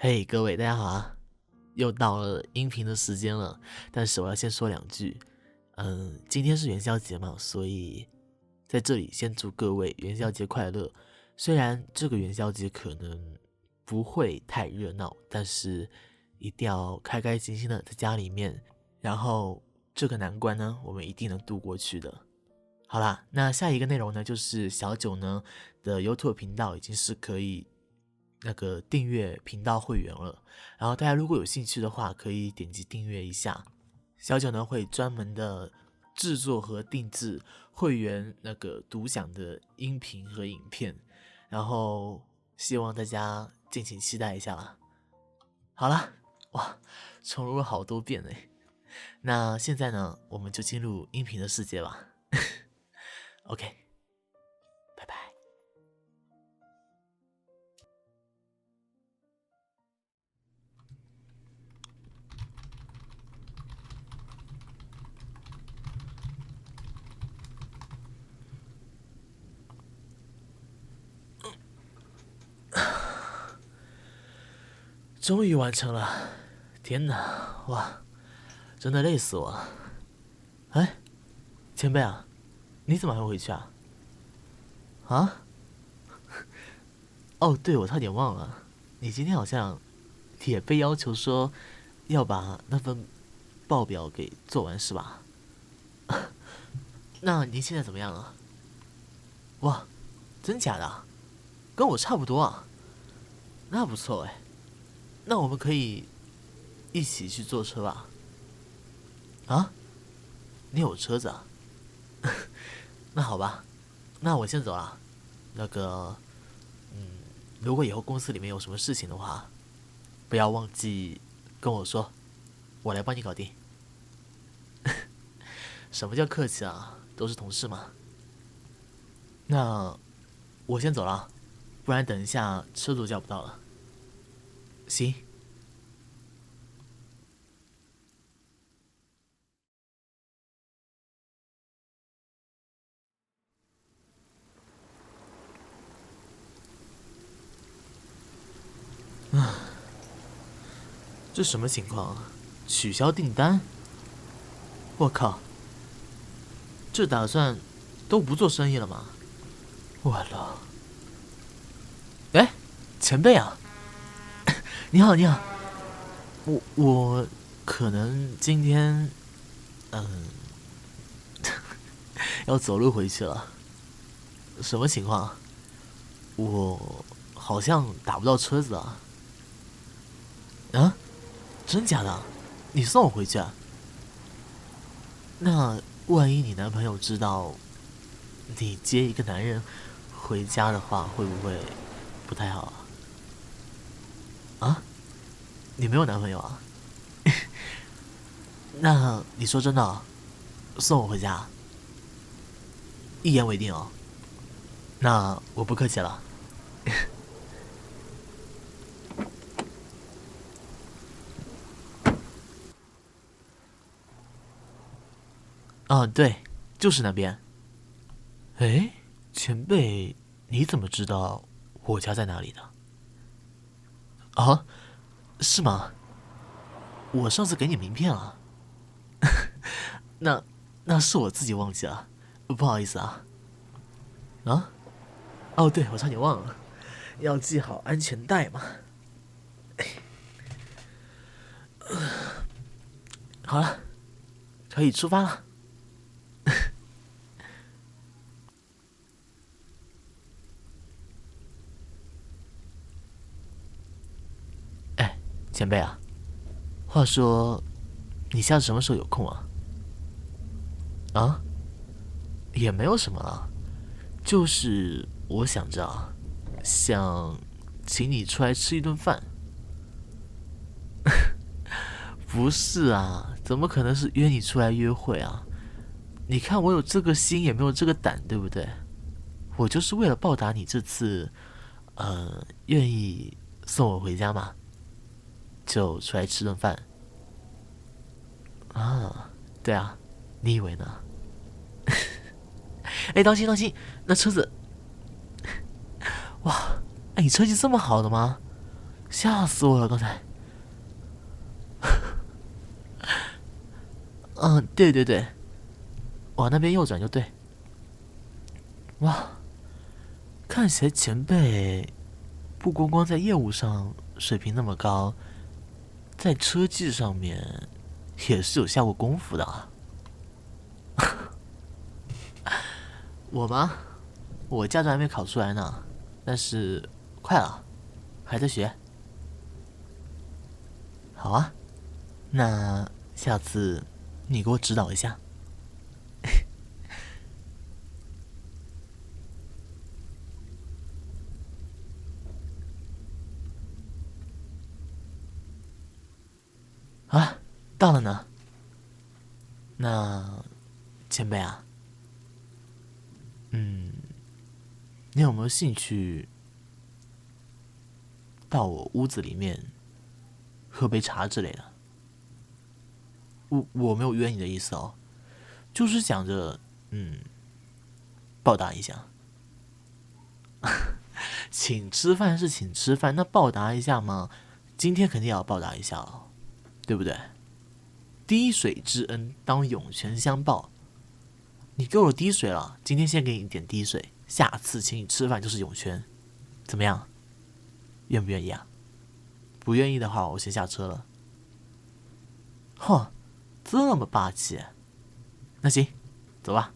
嘿，各位大家好啊！又到了音频的时间了，但是我要先说两句。今天是元宵节嘛，所以在这里先祝各位元宵节快乐。虽然这个元宵节可能不会太热闹，但是一定要开开心心的在家里面，然后这个难关呢，我们一定能度过去的。好啦，那下一个内容呢，就是小九呢的 YouTube 频道已经是可以订阅频道会员了，然后大家如果有兴趣的话，可以点击订阅一下。小九呢会专门的制作和定制会员独享的音频和影片，然后希望大家敬请期待一下啦。好了，哇，重录了好多遍哎。那现在呢，我们就进入音频的世界吧。OK， 拜拜。终于完成了，天哪，哇，真的累死我了。哎，前辈啊，你怎么还会回去啊？啊？哦，对，我差点忘了，你今天好像也被要求说要把那份报表给做完是吧？那您现在怎么样了？哇，真假的啊？跟我差不多啊。那不错哎，那我们可以一起去坐车吧？啊？你有车子啊？那好吧，那我先走了。那个，嗯，如果以后公司里面有什么事情的话，不要忘记跟我说，我来帮你搞定。什么叫客气啊？都是同事嘛。那我先走了，不然等一下车都叫不到了。行。这什么情况啊？取消订单？我靠，这打算都不做生意了吗？完了！哎，前辈啊，你好，你好，我可能今天要走路回去了。什么情况？我好像打不到车子啊。啊？真假的？你送我回去啊？那万一你男朋友知道你接一个男人回家的话，会不会不太好啊？啊？你没有男朋友啊？那你说真的哦，送我回家？一言为定哦。那我不客气了。啊，对，就是那边。哎，前辈，你怎么知道我家在哪里的？啊，是吗？我上次给你名片啊。那那是我自己忘记了，不好意思啊。啊？哦，对，我差点忘了，要系好安全带嘛。好了，可以出发了。哎，前辈啊，话说，你下次什么时候有空啊？啊？也没有什么了，就是我想着啊，想请你出来吃一顿饭。不是啊，怎么可能是约你出来约会啊？你看我有这个心，也没有这个胆，对不对？我就是为了报答你这次，愿意送我回家嘛，就出来吃顿饭啊。对啊，你以为呢？哎，当心当心，那车子，哇，哎，你车技这么好的吗？吓死我了！刚才，嗯，对对对，往那边右转就对。哇，看起来前辈不光光在业务上水平那么高，在车技上面也是有下过功夫的啊。我吗？我驾照还没考出来呢，但是快了，还在学。好啊，那下次你给我指导一下。啊，到了呢。那前辈啊，你有没有兴趣到我屋子里面喝杯茶之类的？我没有约你的意思哦，就是想着报答一下。请吃饭是请吃饭，那报答一下吗？今天肯定要报答一下了，对不对？滴水之恩，当涌泉相报。你给我滴水了，今天先给你点滴水，下次请你吃饭就是涌泉，怎么样？愿不愿意啊？不愿意的话，我先下车了。哼，这么霸气，那行，走吧。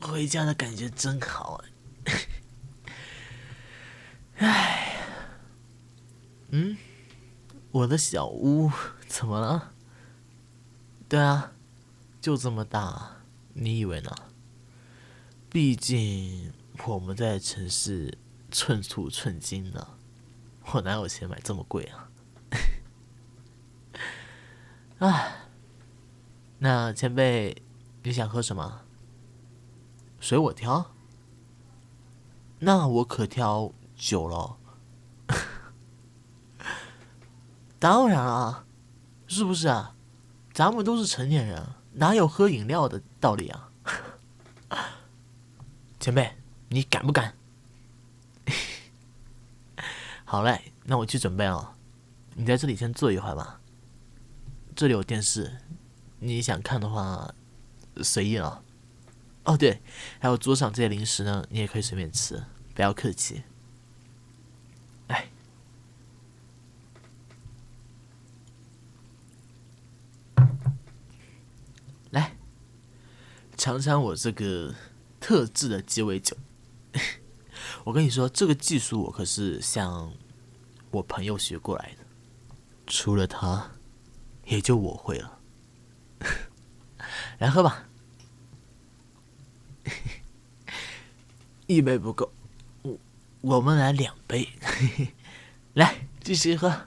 回家的感觉真好啊！我的小屋怎么了？对啊，就这么大，你以为呢？毕竟我们在城市寸土寸金呢，我哪有钱买这么贵啊？那前辈，你想喝什么？随我挑。那我可挑酒了。当然啊，是不是啊？咱们都是成年人，哪有喝饮料的道理啊？前辈，你敢不敢？好嘞，那我去准备了。你在这里先坐一会儿吧。这里有电视，你想看的话随意了。哦对，还有桌上这些零食呢，你也可以随便吃，不要客气。哎，来尝尝我这个特制的鸡尾酒。我跟你说，这个技术我可是向我朋友学过来的，除了他，也就我会了。来喝吧，一杯不够，我们来2杯。来，继续喝。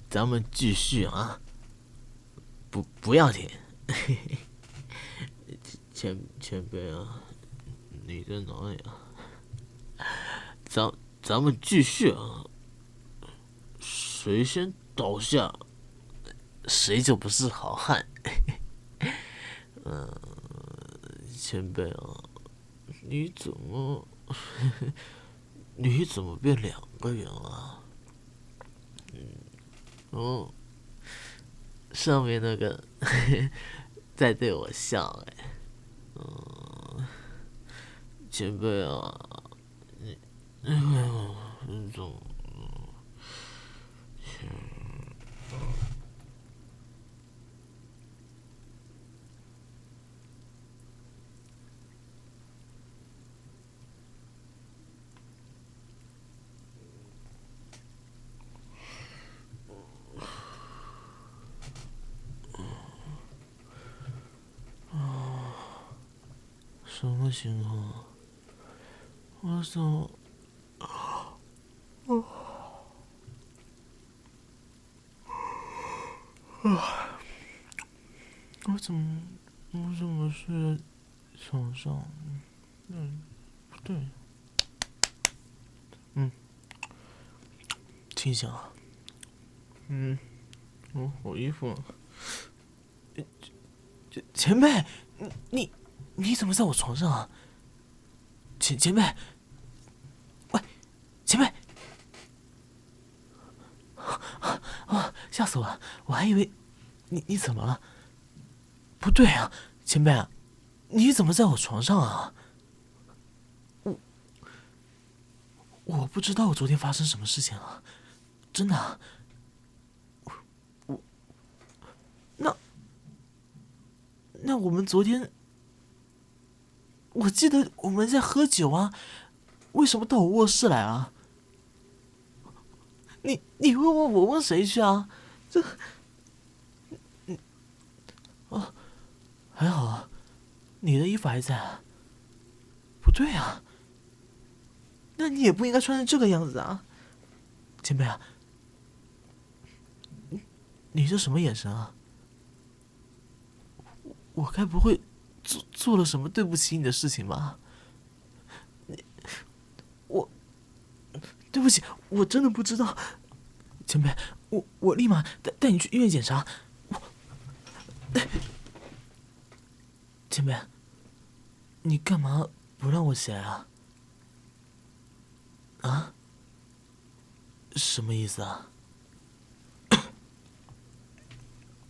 咱们继续啊，不要停。前辈啊，你在哪里啊？咱们继续啊，谁先倒下，谁就不是好汉。前辈啊，你怎么你怎么变2个人了？哦，上面那个在对我笑哎。前辈啊，你怎么什么情况？我怎么我怎么睡在床上？不对，清醒了。我衣服。前辈，你怎么在我床上啊？前辈，喂，前辈，吓死我了！我还以为你怎么了？不对啊，前辈啊，你怎么在我床上啊？我不知道我昨天发生什么事情了，真的啊。那我们昨天，我记得我们在喝酒啊，为什么到我卧室来啊？你问我问谁去啊？还好啊，你的衣服还在啊。不对啊，那你也不应该穿成这个样子啊，前辈啊，你这什么眼神啊？我该不会做了什么对不起你的事情吧？我对不起，我真的不知道，前辈，我立马带你去医院检查。前辈，你干嘛不让我起来啊？啊？什么意思啊？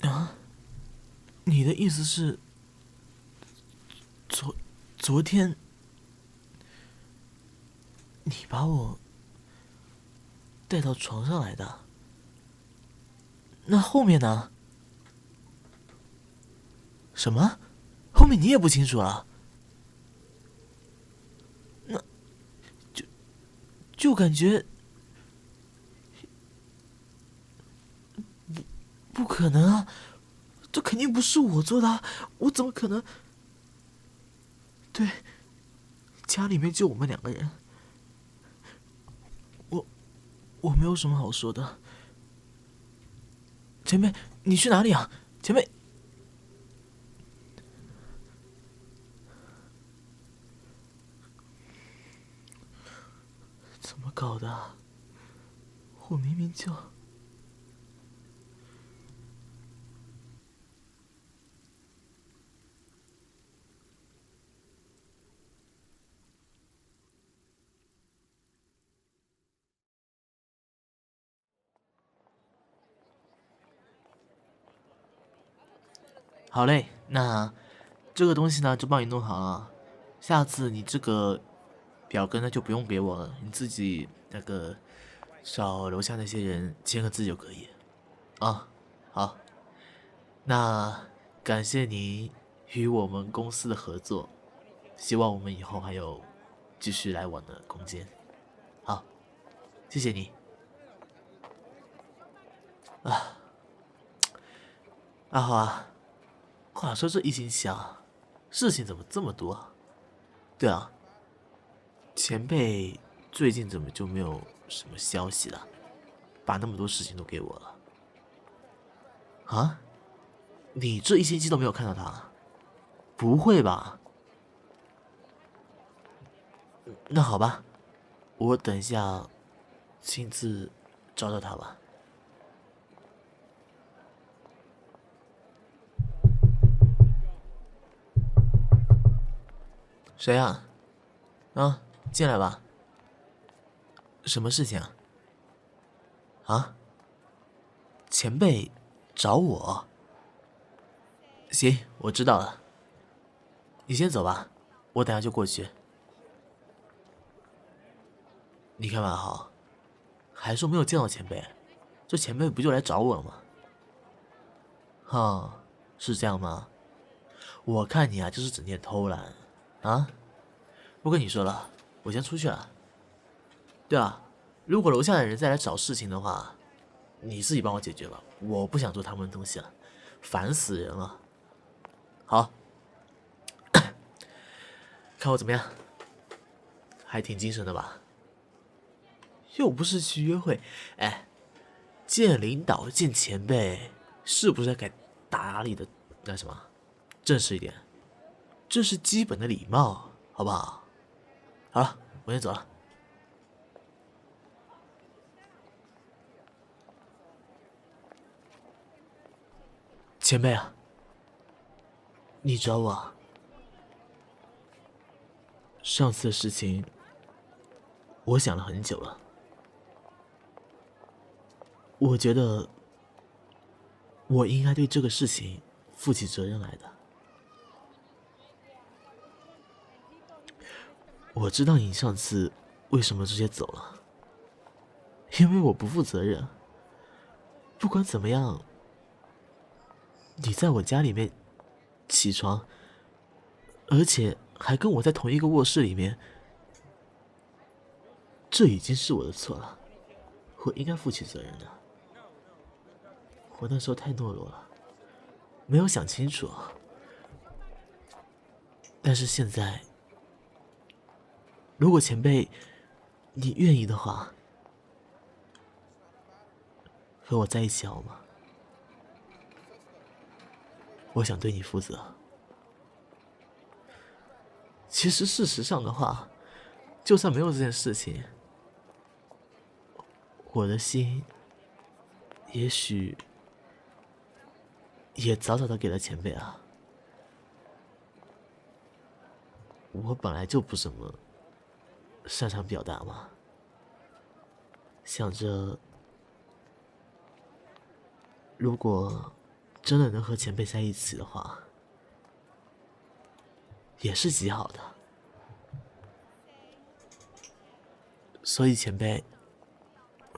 啊？你的意思是，昨天你把我带到床上来的？那后面呢？什么？后面你也不清楚啊？那就感觉不可能啊！这肯定不是我做的啊，我怎么可能？对，家里面就我们2个人，我没有什么好说的。前辈，你去哪里啊？前辈，怎么搞的啊？我明明就……好嘞，那这个东西呢就帮你弄好了，下次你这个表格呢就不用给我了，你自己那个找楼下那些人签个字就可以。啊，好，那感谢你与我们公司的合作，希望我们以后还有继续来往的空间。好，谢谢你。好啊。话说这1星期啊，事情怎么这么多啊？对啊，前辈最近怎么就没有什么消息了？把那么多事情都给我了。啊？你这1星期都没有看到他？不会吧？那好吧，我等一下亲自找找他吧。谁啊？啊，进来吧。什么事情啊？啊？前辈找我？行，我知道了。你先走吧，我等下就过去。你看完好，还说没有见到前辈，这前辈不就来找我了吗？哈，是这样吗？我看你啊，就是整天偷懒啊！不跟你说了，我先出去了。对啊，如果楼下的人再来找事情的话，你自己帮我解决吧，我不想做他们的东西了，烦死人了。好，看我怎么样？还挺精神的吧？又不是去约会，哎，见领导见前辈是不是该打理的那什么正式一点？这是基本的礼貌，好不好？好了，我先走了。前辈啊，你找我啊？上次的事情，我想了很久了。我觉得我应该对这个事情负起责任来的。我知道你上次为什么直接走了，因为我不负责任。不管怎么样，你在我家里面起床，而且还跟我在同一个卧室里面，这已经是我的错了，我应该负起责任的。我那时候太懦弱了，没有想清楚。但是现在，如果前辈你愿意的话，和我在一起好吗？我想对你负责。其实事实上的话，就算没有这件事情，我的心也许也早早的给了前辈啊。我本来就不怎么擅长表达嘛，想着如果真的能和前辈在一起的话，也是极好的。所以前辈，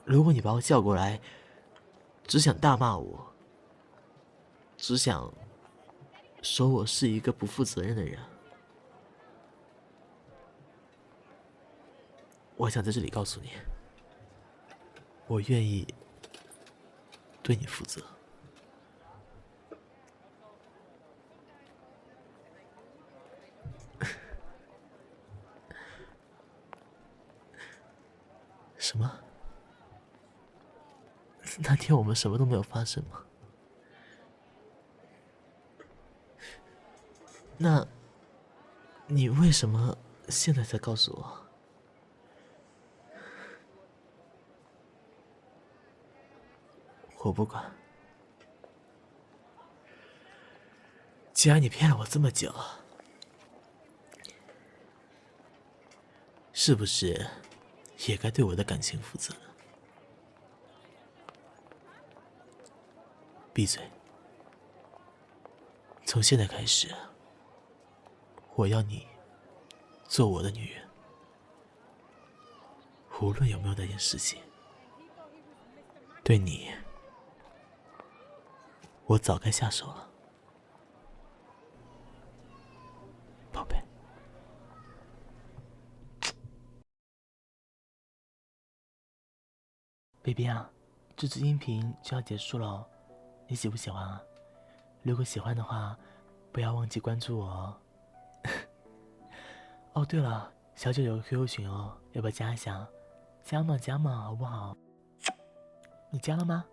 如果你把我叫过来，只想大骂我，只想说我是一个不负责任的人，我想在这里告诉你，我愿意对你负责。什么？那天我们什么都没有发生吗？那，你为什么现在才告诉我？我不管。既然你骗了我这么久，是不是也该对我的感情负责了？闭嘴！从现在开始，我要你做我的女人，无论有没有那件事情，对你，我早该下手了，宝贝。baby 啊，这支音频就要结束了哦，你喜不喜欢啊？如果喜欢的话，不要忘记关注我哦。哦，对了，小九有个 QQ 群哦，要不要加一下？加嘛加嘛，好不好？你加了吗？